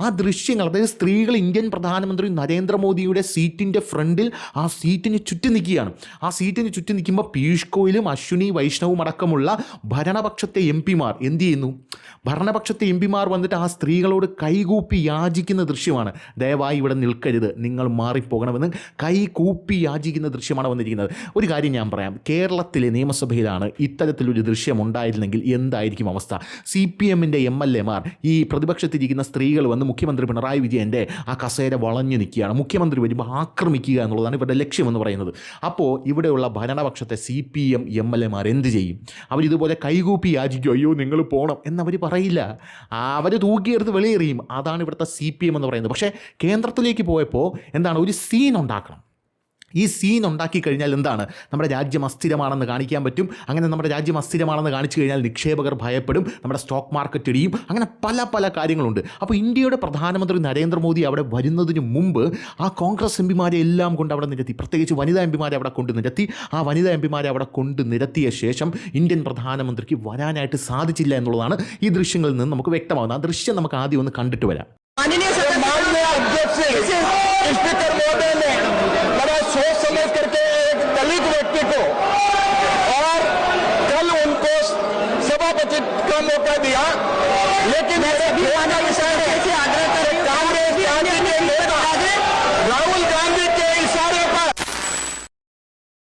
ആ ദൃശ്യങ്ങൾ, അതായത് സ്ത്രീകൾ ഇന്ത്യൻ പ്രധാനമന്ത്രി നരേന്ദ്രമോദിയുടെ സീറ്റിൻ്റെ ഫ്രണ്ടിൽ ആ സീറ്റിന് ചുറ്റും നിൽക്കുകയാണ്. ആ സീറ്റിന് ചുറ്റും നിൽക്കുമ്പോൾ പീയൂഷ് ഗോയലും അശ്വിനി വൈഷ്ണവും അടക്കമുള്ള ഭരണപക്ഷത്തെ എം പിമാർ എന്ത് ചെയ്യുന്നു? ഭരണപക്ഷത്തെ എം പിമാർ വന്നിട്ട് ആ സ്ത്രീകളോട് കൈകൂപ്പി യാചിക്കുന്ന ദൃശ്യമാണ്. ദയവായി ഇവിടെ നിൽക്കരുത്, നിങ്ങൾ മാറിപ്പോകണമെന്ന് കൈകൂപ്പി യാചിക്കുന്ന ദൃശ്യമാണ് വന്നിരിക്കുന്നത്. ഒരു കാര്യം ഞാൻ പറയാം, കേരളത്തിലെ നിയമസഭയിലാണ് ഇത്തരത്തിലൊരു ദൃശ്യം ഉണ്ടായിരുന്നെങ്കിൽ എന്തായിരിക്കും അവസ്ഥ? CPM-ൻ്റെ MLA-മാർ, ഈ പ്രതിപക്ഷത്തിരിക്കുന്ന സ്ത്രീകൾ വന്ന് മുഖ്യമന്ത്രി പിണറായി വിജയൻ്റെ ആ കസേര വളഞ്ഞു നിൽക്കുകയാണ്. മുഖ്യമന്ത്രി വരുമ്പോൾ ആക്രമിക്കുക എന്നുള്ളതാണ് ഇവരുടെ ലക്ഷ്യമെന്ന് പറയുന്നത്. അപ്പോൾ ഇവിടെയുള്ള ഭരണപക്ഷത്തെ CPM MLA-മാർ എന്ത് ചെയ്യും? അവരിതുപോലെ കൈകൂപ്പി യാചിക്കും, അയ്യോ നിങ്ങൾ പോകണം എന്നവർ പറയില്ല. അവർ തൂക്കിയെടുത്ത് വെളിയെറിയും. അതാണ് ഇവിടുത്തെ CPM എന്ന് പറയുന്നത്. പക്ഷേ കേന്ദ്രത്തിലേക്ക് പോയപ്പോൾ എന്താണ്, ഒരു സീൻ ഉണ്ടാക്കണം. ഈ സീൻ ഉണ്ടാക്കി കഴിഞ്ഞാൽ എന്താണ്, നമ്മുടെ രാജ്യം അസ്ഥിരമാണെന്ന് കാണിക്കാൻ പറ്റും. അങ്ങനെ നമ്മുടെ രാജ്യം അസ്ഥിരമാണെന്ന് കാണിച്ചു കഴിഞ്ഞാൽ നിക്ഷേപകർ ഭയപ്പെടും, നമ്മുടെ സ്റ്റോക്ക് മാർക്കറ്റ് ഇടിയും. അങ്ങനെ പല പല കാര്യങ്ങളുണ്ട്. അപ്പോൾ ഇന്ത്യയുടെ പ്രധാനമന്ത്രി നരേന്ദ്രമോദി അവിടെ വരുന്നതിന് മുമ്പ് ആ കോൺഗ്രസ് എംപിമാരെ എല്ലാം കൊണ്ട് അവിടെ നിരത്തി, പ്രത്യേകിച്ച് വനിതാ എംപിമാരെ അവിടെ കൊണ്ട് നിരത്തി. ആ വനിതാ എംപിമാരെ അവിടെ കൊണ്ട് നിരത്തിയ ശേഷം ഇന്ത്യൻ പ്രധാനമന്ത്രിക്ക് വരാനായിട്ട് സാധിച്ചില്ല എന്നുള്ളതാണ് ഈ ദൃശ്യങ്ങളിൽ നിന്ന് നമുക്ക് വ്യക്തമാകുന്നത്. ആ ദൃശ്യം നമുക്ക് ആദ്യം ഒന്ന് കണ്ടിട്ട് വരാം. सोच समझ करके एक दलित व्यक्ति को और कल उनको सभापति का मौका दिया, लेकिन कांग्रेस पार्टी के नेता राहुल गांधी के